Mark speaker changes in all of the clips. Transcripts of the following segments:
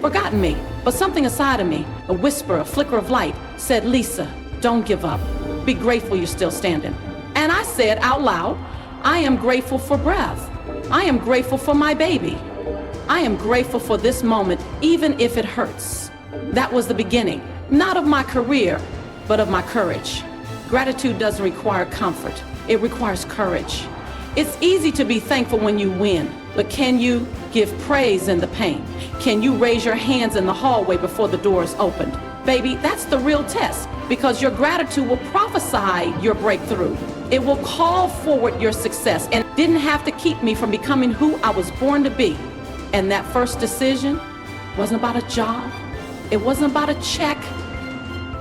Speaker 1: forgotten me, but something inside of me, a whisper, a flicker of light, said, Lisa, don't give up. Be grateful you're still standing. And I said out loud, I am grateful for breath. I am grateful for my baby. I am grateful for this moment, even if it hurts. That was the beginning, not of my career, but of my courage. Gratitude doesn't require comfort. It requires courage. It's easy to be thankful when you win, but can you give praise in the pain? Can you raise your hands in the hallway before the door is opened? Baby, that's the real test, because your gratitude will prophesy your breakthrough. It will call forward your success, and it didn't have to keep me from becoming who I was born to be. And that first decision wasn't about a job. It wasn't about a check.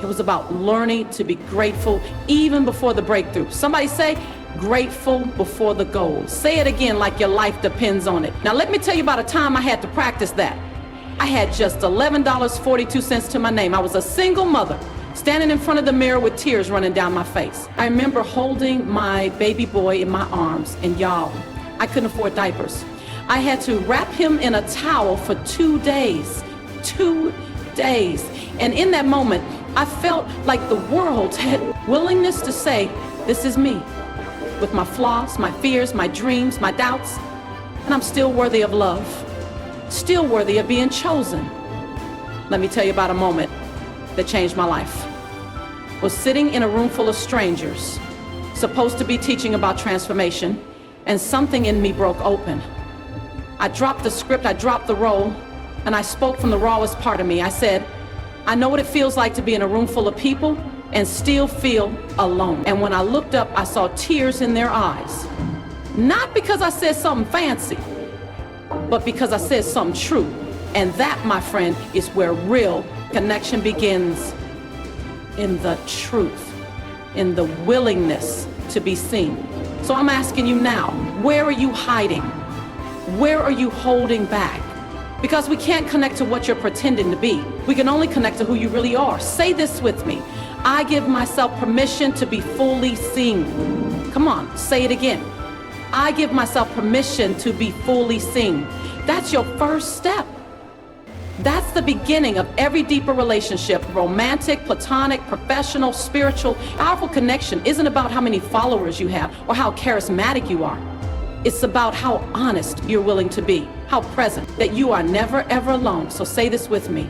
Speaker 1: It was about learning to be grateful even before the breakthrough. Somebody say, grateful before the goal. Say it again like your life depends on it. Now let me tell you about a time I had to practice that. I had just $11.42 to my name. I was a single mother standing in front of the mirror with tears running down my face. I remember holding my baby boy in my arms, and y'all, I couldn't afford diapers. I had to wrap him in a towel for 2 days. 2 days. And in that moment, I felt like the world had willingness to say, this is me, with my flaws, my fears, my dreams, my doubts, and I'm still worthy of love, still worthy of being chosen. Let me tell you about a moment that changed my life. I was sitting in a room full of strangers, supposed to be teaching about transformation, and something in me broke open. I dropped the script, I dropped the role, and I spoke from the rawest part of me. I said, I know what it feels like to be in a room full of people and still feel alone. And when I looked up, I saw tears in their eyes. Not because I said something fancy, but because I said something true. And that, my friend, is where real connection begins. In the truth, in the willingness to be seen. So I'm asking you now, where are you hiding? Where are you holding back? Because we can't connect to what you're pretending to be. We can only connect to who you really are. Say this with me. I give myself permission to be fully seen. Come on, say it again. I give myself permission to be fully seen. That's your first step. That's the beginning of every deeper relationship, romantic, platonic, professional, spiritual. Powerful connection isn't about how many followers you have or how charismatic you are. It's about how honest you're willing to be, how present, that you are never ever alone. So say this with me.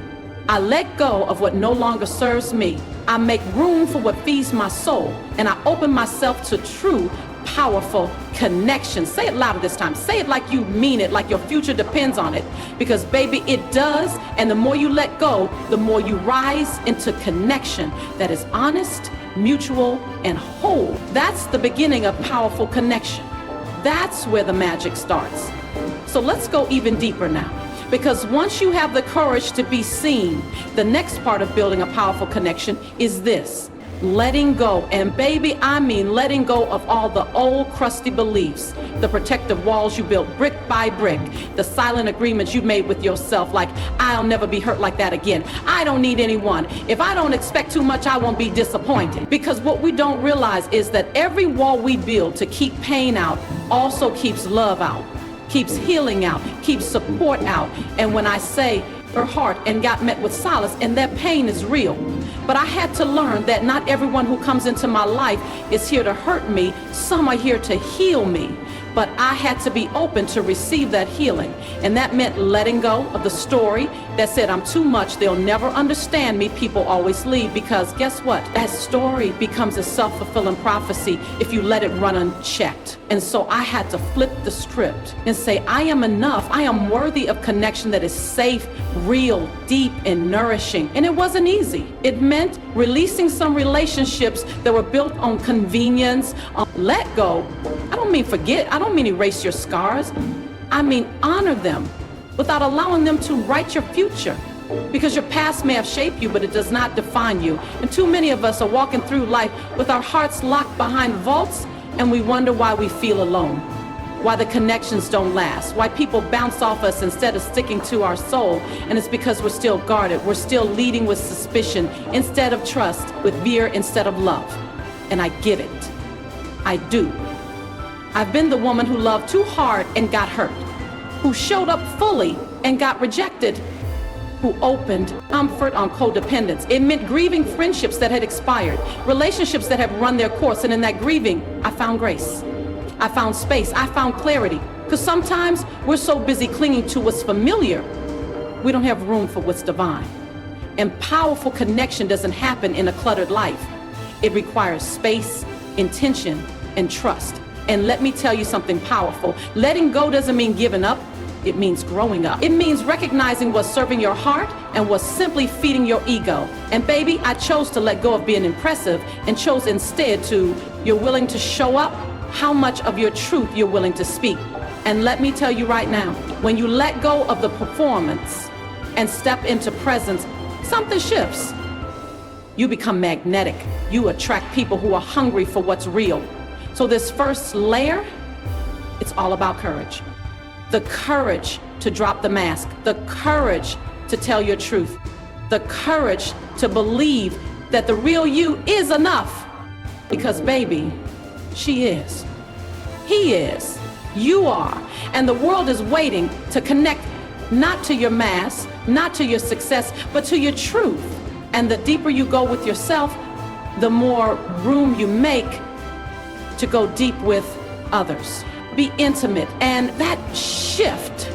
Speaker 1: I let go of what no longer serves me. I make room for what feeds my soul, and I open myself to true, powerful connection. Say it louder this time. Say it like you mean it, like your future depends on it. Because baby, it does. And the more you let go, the more you rise into connection that is honest, mutual, and whole. That's the beginning of powerful connection. That's where the magic starts. So let's go even deeper now. Because once you have the courage to be seen, the next part of building a powerful connection is this. Letting go. And baby, I mean letting go of all the old crusty beliefs, the protective walls you built brick by brick, the silent agreements you made with yourself like, I'll never be hurt like that again. I don't need anyone. If I don't expect too much, I won't be disappointed. Because what we don't realize is that every wall we build to keep pain out also keeps love out, keeps healing out, keeps support out. And when I say her heart and got met with solace, and that pain is real. But I had to learn that not everyone who comes into my life is here to hurt me. Some are here to heal me. But I had to be open to receive that healing. And that meant letting go of the story that said I'm too much, they'll never understand me, people always leave. Because guess what? That story becomes a self-fulfilling prophecy if you let it run unchecked. And so I had to flip the script and say, I am enough. I am worthy of connection that is safe, real, deep, and nourishing. And it wasn't easy. It meant releasing some relationships that were built on convenience, on let go. I don't mean forget. I don't mean erase your scars. I mean honor them without allowing them to write your future. Because your past may have shaped you, but it does not define you. And too many of us are walking through life with our hearts locked behind vaults, and we wonder why we feel alone, why the connections don't last, why people bounce off us instead of sticking to our soul. And it's because we're still guarded. We're still leading with suspicion instead of trust, with fear instead of love. And I get it. I do. I've been the woman who loved too hard and got hurt, who showed up fully and got rejected, who opened comfort on codependence. It meant grieving friendships that had expired, relationships that have run their course. And in that grieving, I found grace. I found space. I found clarity. Because sometimes we're so busy clinging to what's familiar, we don't have room for what's divine. And powerful connection doesn't happen in a cluttered life. It requires space, intention, and trust. And let me tell you something powerful. Letting go doesn't mean giving up. It means growing up. It means recognizing what's serving your heart and what's simply feeding your ego. And baby, I chose to let go of being impressive and chose instead to, you're willing to show up, how much of your truth you're willing to speak. And let me tell you right now, when you let go of the performance and step into presence, something shifts. You become magnetic. You attract people who are hungry for what's real. So this first layer, it's all about courage. The courage to drop the mask, the courage to tell your truth, the courage to believe that the real you is enough. Because baby, she is. He is. You are. And the world is waiting to connect not to your mask, not to your success, but to your truth. And the deeper you go with yourself, the more room you make to go deep with others. Be intimate. And that shift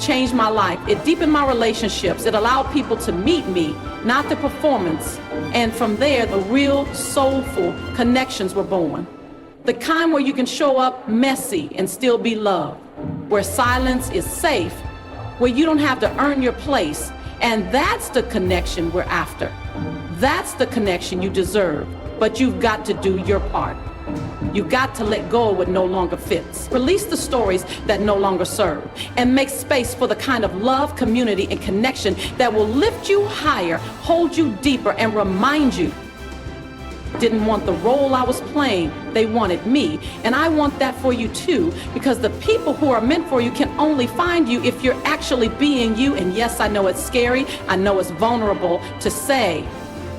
Speaker 1: changed my life. It deepened my relationships. It allowed people to meet me, not the performance. And from there, the real soulful connections were born. The kind where you can show up messy and still be loved, where silence is safe, where you don't have to earn your place. And that's the connection we're after. That's the connection you deserve, but you've got to do your part. You've got to let go of what no longer fits. Release the stories that no longer serve and make space for the kind of love, community, and connection that will lift you higher, hold you deeper, and remind you didn't want the role I was playing, they wanted me. And I want that for you too, because the people who are meant for you can only find you if you're actually being you. And yes, I know it's scary. I know it's vulnerable to say,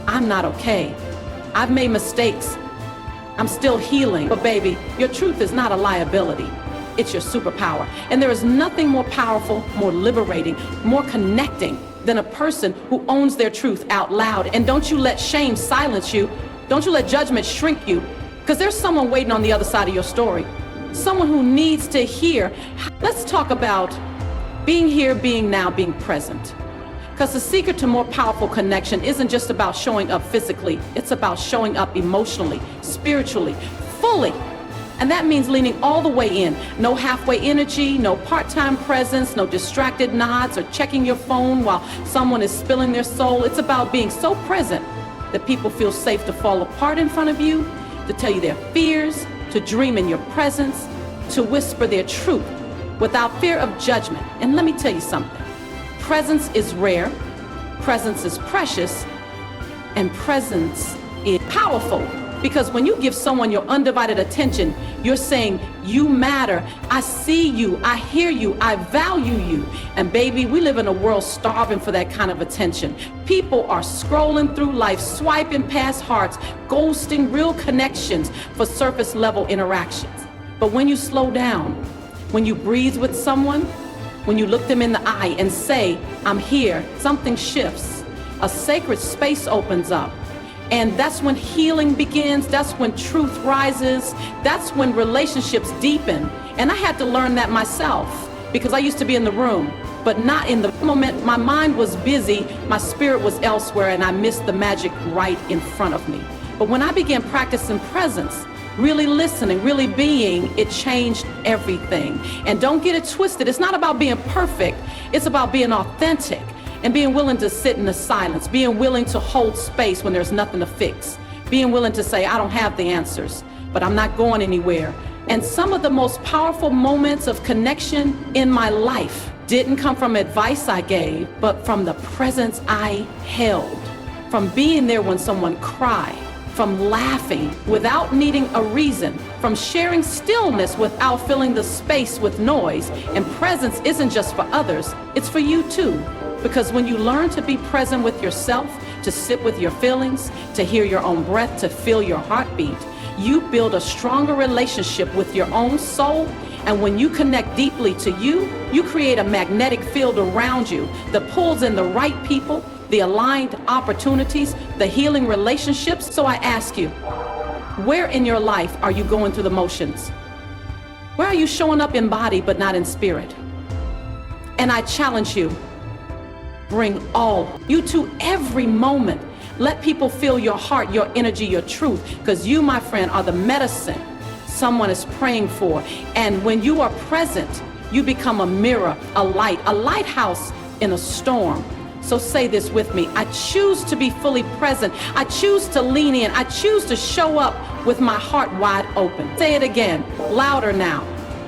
Speaker 1: I'm not okay. I've made mistakes. I'm still healing. But baby, your truth is not a liability. It's your superpower. And there is nothing more powerful, more liberating, more connecting than a person who owns their truth out loud. And don't you let shame silence you. Don't you let judgment shrink you, because there's someone waiting on the other side of your story. Someone who needs to hear. Let's talk about being here, being now, being present. Because the secret to more powerful connection isn't just about showing up physically. It's about showing up emotionally, spiritually, fully. And that means leaning all the way in. No halfway energy, no part-time presence, no distracted nods or checking your phone while someone is spilling their soul. It's about being so present that people feel safe to fall apart in front of you, to tell you their fears, to dream in your presence, to whisper their truth without fear of judgment. And let me tell you something. Presence is rare, presence is precious, and presence is powerful. Because when you give someone your undivided attention, you're saying, you matter, I see you, I hear you, I value you. And baby, we live in a world starving for that kind of attention. People are scrolling through life, swiping past hearts, ghosting real connections for surface level interactions. But when you slow down, when you breathe with someone, when you look them in the eye and say, I'm here, something shifts. A sacred space opens up. And that's when healing begins. That's when truth rises. That's when relationships deepen. And I had to learn that myself, because I used to be in the room, but not in the moment. My mind was busy, my spirit was elsewhere, and I missed the magic right in front of me. But when I began practicing presence, really listening, really being, it changed everything. And don't get it twisted. It's not about being perfect. It's about being authentic. And being willing to sit in the silence, being willing to hold space when there's nothing to fix, being willing to say, I don't have the answers, but I'm not going anywhere. And some of the most powerful moments of connection in my life didn't come from advice I gave, but from the presence I held, from being there when someone cried, from laughing without needing a reason, from sharing stillness without filling the space with noise. And presence isn't just for others, it's for you too. Because when you learn to be present with yourself, to sit with your feelings, to hear your own breath, to feel your heartbeat, you build a stronger relationship with your own soul And when you connect deeply to you, you create a magnetic field around you that pulls in the right people, the aligned opportunities, the healing relationships. So I ask you, where in your life are you going through the motions? Where are you showing up in body but not in spirit? And I challenge you, bring all you to every moment. Let people feel your heart, your energy, your truth, because you, my friend, are the medicine someone is praying for. And when you are present, you become a mirror, a light, a lighthouse in a storm. So say this with me. I choose to be fully present. I choose to lean in. I choose to show up with my heart wide open. Say it again, louder now,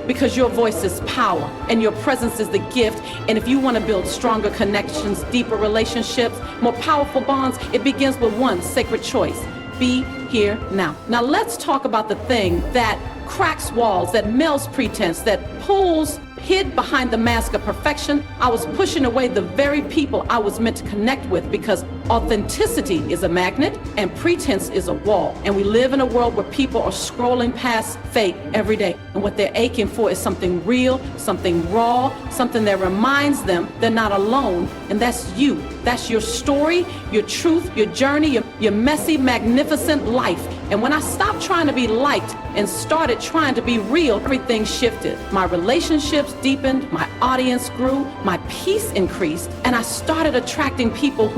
Speaker 1: because your voice is power and your presence is the gift. And if you want to build stronger connections, deeper relationships, more powerful bonds, it begins with one sacred choice. Be here now. Now let's talk about the thing that cracks walls, that melts pretense, that pulls hid behind the mask of perfection. I was pushing away the very people I was meant to connect with, because authenticity is a magnet and pretense is a wall. And we live in a world where people are scrolling past fake every day. And what they're aching for is something real, something raw, something that reminds them they're not alone. And that's you. That's your story, your truth, your journey, your messy, magnificent life. And when I stopped trying to be liked and started trying to be real, everything shifted. My relationships deepened, my audience grew, my peace increased, and I started attracting people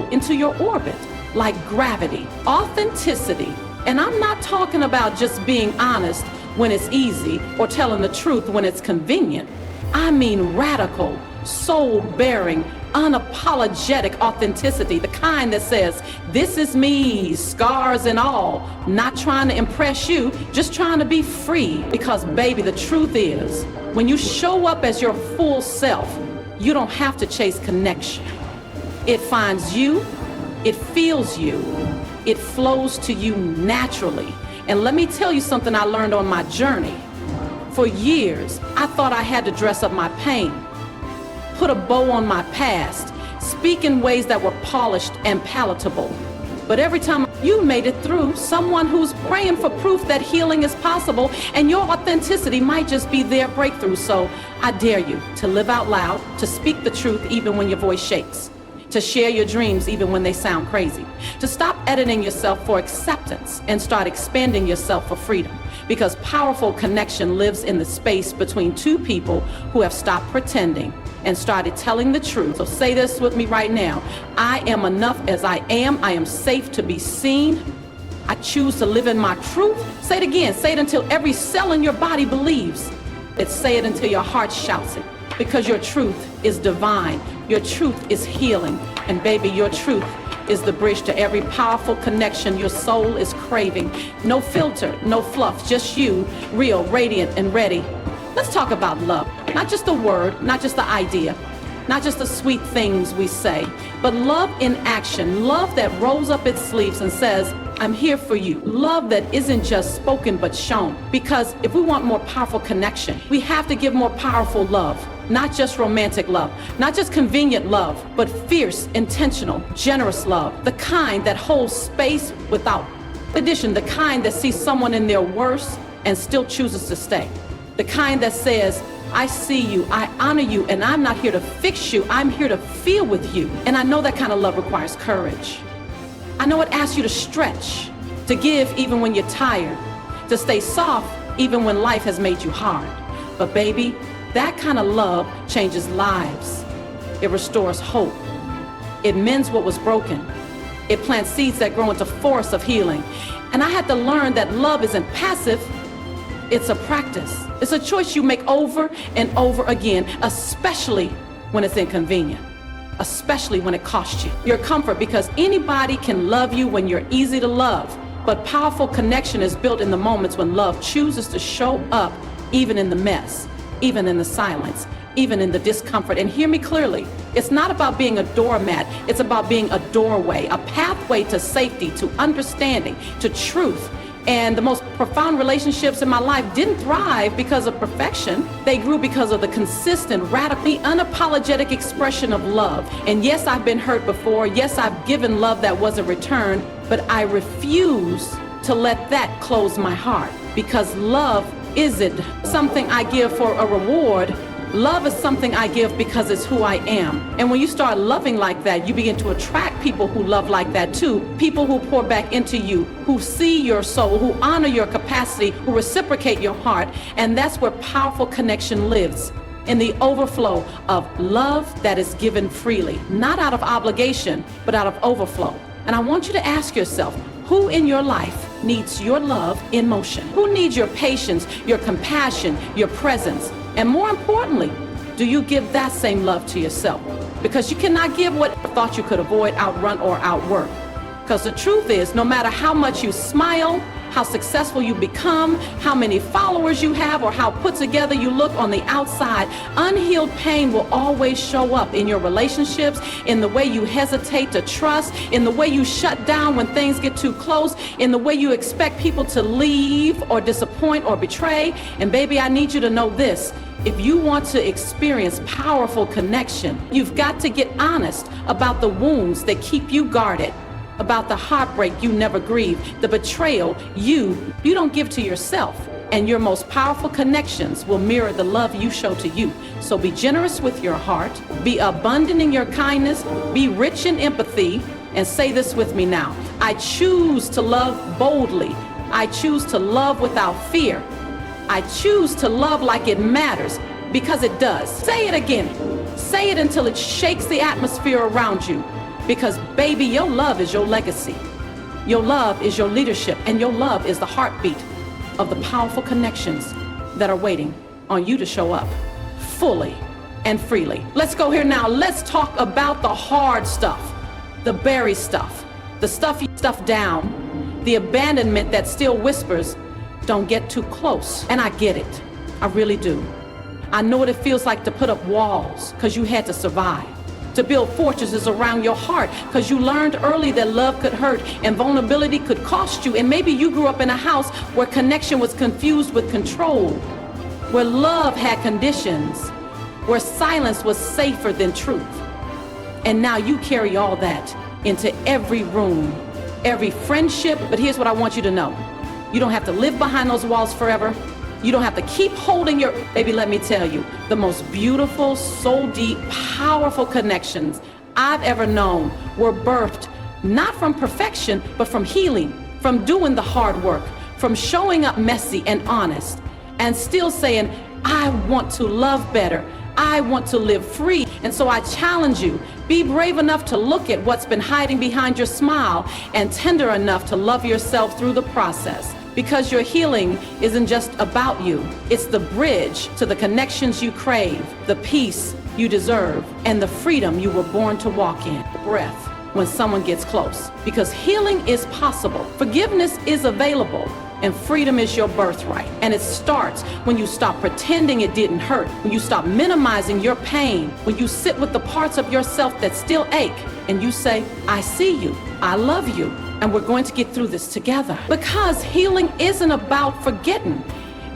Speaker 1: into your orbit, like gravity, authenticity. And I'm not talking about just being honest when it's easy or telling the truth when it's convenient. I mean radical, soul-bearing, unapologetic authenticity, the kind that says, this is me, scars and all, not trying to impress you, just trying to be free. Because baby, the truth is, when you show up as your full self, you don't have to chase connection. It finds you, it feels you, it flows to you naturally. And let me tell you something I learned on my journey. For years, I thought I had to dress up my pain, put a bow on my past, speak in ways that were polished and palatable. But every time you made it through, someone who's praying for proof that healing is possible, and your authenticity might just be their breakthrough. So I dare you to live out loud, to speak the truth even when your voice shakes, to share your dreams even when they sound crazy, to stop editing yourself for acceptance and start expanding yourself for freedom. Because powerful connection lives in the space between two people who have stopped pretending and started telling the truth. So say this with me right now. I am enough as I am. I am safe to be seen. I choose to live in my truth. Say it again. Say it until every cell in your body believes it. Say it until your heart shouts it. Because your truth is divine. Your truth is healing. And baby, your truth is the bridge to every powerful connection your soul is craving. No filter, no fluff, just you, real, radiant, and ready. Let's talk about love. Not just the word, not just the idea, not just the sweet things we say, but love in action. Love that rolls up its sleeves and says, I'm here for you. Love that isn't just spoken but shown. Because if we want more powerful connection, we have to give more powerful love. Not just romantic love, not just convenient love, but fierce, intentional, generous love. The kind that holds space without addition. The kind that sees someone in their worst and still chooses to stay. The kind that says, I see you, I honor you, and I'm not here to fix you. I'm here to feel with you. And I know that kind of love requires courage. I know it asks you to stretch, to give even when you're tired, to stay soft even when life has made you hard. But baby, that kind of love changes lives. It restores hope. It mends what was broken. It plants seeds that grow into forests of healing. And I had to learn that love isn't passive, it's a practice. It's a choice you make over and over again, especially when it's inconvenient, especially when it costs you your comfort, because anybody can love you when you're easy to love. But powerful connection is built in the moments when love chooses to show up, even in the mess, even in the silence, even in the discomfort. And hear me clearly, it's not about being a doormat, it's about being a doorway, a pathway to safety, to understanding, to truth. And the most profound relationships in my life didn't thrive because of perfection. They grew because of the consistent, radically unapologetic expression of love. And yes, I've been hurt before. Yes, I've given love that wasn't returned, but I refuse to let that close my heart, because love is it something I give for a reward? Love is something I give because it's who I am. And when you start loving like that, you begin to attract people who love like that too. People who pour back into you, who see your soul, who honor your capacity, who reciprocate your heart. And that's where powerful connection lives, in the overflow of love that is given freely, not out of obligation, but out of overflow. And I want you to ask yourself, who in your life needs your love in motion? Who needs your patience, your compassion, your presence? And more importantly, do you give that same love to yourself? Because you cannot give what you thought you could avoid, outrun, or outwork. Because the truth is, no matter how much you smile, how successful you become, how many followers you have, or how put together you look on the outside, unhealed pain will always show up in your relationships, in the way you hesitate to trust, in the way you shut down when things get too close, in the way you expect people to leave or disappoint or betray. And baby, I need you to know this. If you want to experience powerful connection, you've got to get honest about the wounds that keep you guarded, about the heartbreak you never grieve, the betrayal you don't give to yourself. And your most powerful connections will mirror the love you show to you. So be generous with your heart, be abundant in your kindness, be rich in empathy, and say this with me now. I choose to love boldly. I choose to love without fear. I choose to love like it matters, because it does. Say it again. Say it until it shakes the atmosphere around you. Because baby, your love is your legacy. Your love is your leadership, and your love is the heartbeat of the powerful connections that are waiting on you to show up fully and freely. Let's go here now. Let's talk about the hard stuff, the buried stuff, the stuff you stuff down, the abandonment that still whispers, don't get too close. And I get it. I really do. I know what it feels like to put up walls because you had to survive, to build fortresses around your heart because you learned early that love could hurt and vulnerability could cost you. And maybe you grew up in a house where connection was confused with control, where love had conditions, where silence was safer than truth. And now you carry all that into every room, every friendship. But here's what I want you to know. You don't have to live behind those walls forever. You don't have to keep holding your, baby, let me tell you, the most beautiful, soul deep, powerful connections I've ever known were birthed not from perfection, but from healing, from doing the hard work, from showing up messy and honest, and still saying, I want to love better. I want to live free. And so I challenge you, be brave enough to look at what's been hiding behind your smile and tender enough to love yourself through the process. Because your healing isn't just about you. It's the bridge to the connections you crave, the peace you deserve, and the freedom you were born to walk in. Breath when someone gets close. Because healing is possible. Forgiveness is available. And freedom is your birthright. And it starts when you stop pretending it didn't hurt, when you stop minimizing your pain, when you sit with the parts of yourself that still ache, and you say, I see you, I love you, and we're going to get through this together. Because healing isn't about forgetting.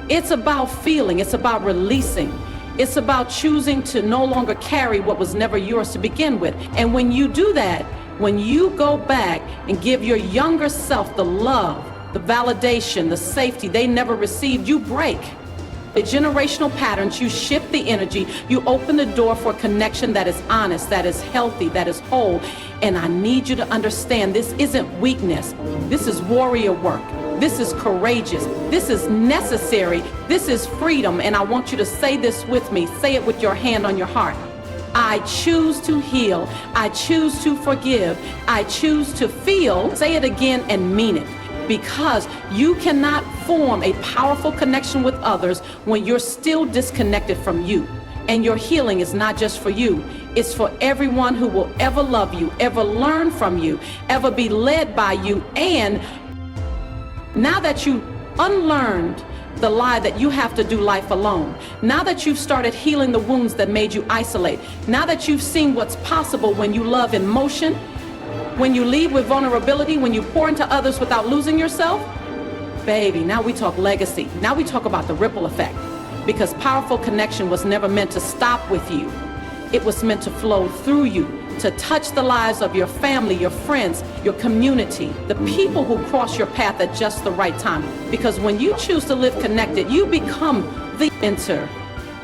Speaker 1: It's about feeling. It's about releasing. It's about choosing to no longer carry what was never yours to begin with. And when you do that, when you go back and give your younger self the love, the validation, the safety they never received, you break the generational patterns, you shift the energy, you open the door for connection that is honest, that is healthy, that is whole. And I need you to understand, this isn't weakness. This is warrior work. This is courageous. This is necessary. This is freedom. And I want you to say this with me. Say it with your hand on your heart. I choose to heal. I choose to forgive. I choose to feel. Say it again and mean it. Because you cannot form a powerful connection with others when you're still disconnected from you. And your healing is not just for you. It's for everyone who will ever love you, ever learn from you, ever be led by you. And now that you unlearned the lie that you have to do life alone, now that you've started healing the wounds that made you isolate, now that you've seen what's possible when you love in motion, when you lead with vulnerability, when you pour into others without losing yourself, baby, now we talk legacy. Now we talk about the ripple effect. Because powerful connection was never meant to stop with you. It was meant to flow through you, to touch the lives of your family, your friends, your community, the people who cross your path at just the right time. Because when you choose to live connected, you become the enter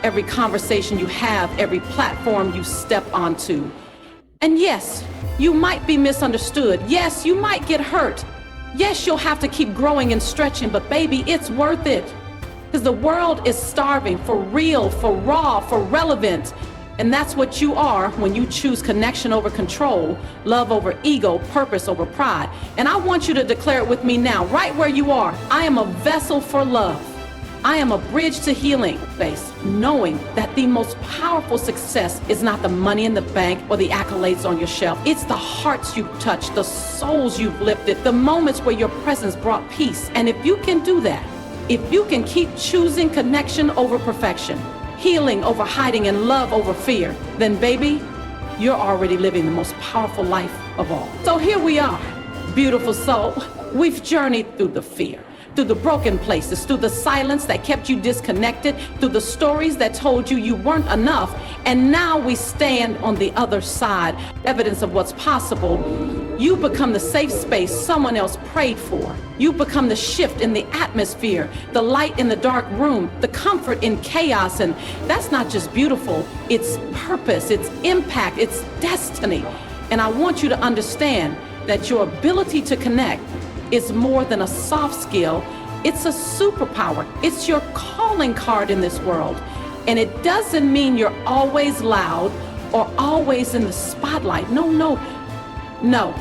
Speaker 1: every conversation you have, every platform you step onto. And yes, you might be misunderstood. Yes, you might get hurt. Yes, you'll have to keep growing and stretching, but baby, it's worth it. Because the world is starving for real, for raw, for relevant. And that's what you are when you choose connection over control, love over ego, purpose over pride. And I want you to declare it with me now, right where you are. I am a vessel for love. I am a bridge to healing, face, knowing that the most powerful success is not the money in the bank or the accolades on your shelf. It's the hearts you've touched, the souls you've lifted, the moments where your presence brought peace. And if you can do that, if you can keep choosing connection over perfection, healing over hiding, and love over fear, then baby, you're already living the most powerful life of all. So here we are, beautiful soul. We've journeyed through the fear, through the broken places, through the silence that kept you disconnected, through the stories that told you you weren't enough, and now we stand on the other side, evidence of what's possible. You become the safe space someone else prayed for. You become the shift in the atmosphere, the light in the dark room, the comfort in chaos, and that's not just beautiful, it's purpose, it's impact, it's destiny. And I want you to understand that your ability to connect is more than a soft skill. It's a superpower. It's your calling card in this world. And it doesn't mean you're always loud or always in the spotlight. No, no, no.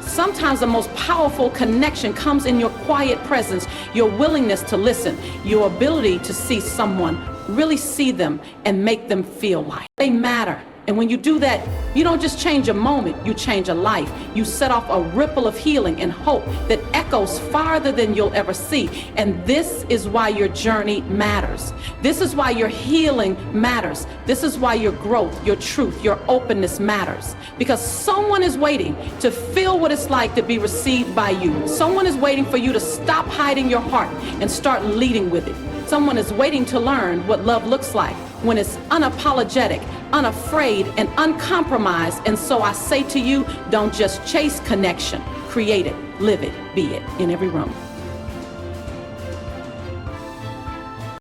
Speaker 1: Sometimes the most powerful connection comes in your quiet presence, your willingness to listen, your ability to see someone, really see them and make them feel like they matter. And when you do that, you don't just change a moment, you change a life. You set off a ripple of healing and hope that echoes farther than you'll ever see. And this is why your journey matters. This is why your healing matters. This is why your growth, your truth, your openness matters. Because someone is waiting to feel what it's like to be received by you. Someone is waiting for you to stop hiding your heart and start leading with it. Someone is waiting to learn what love looks like when it's unapologetic, unafraid, and uncompromised. And so I say to you, don't just chase connection, create it, live it, be it in every room.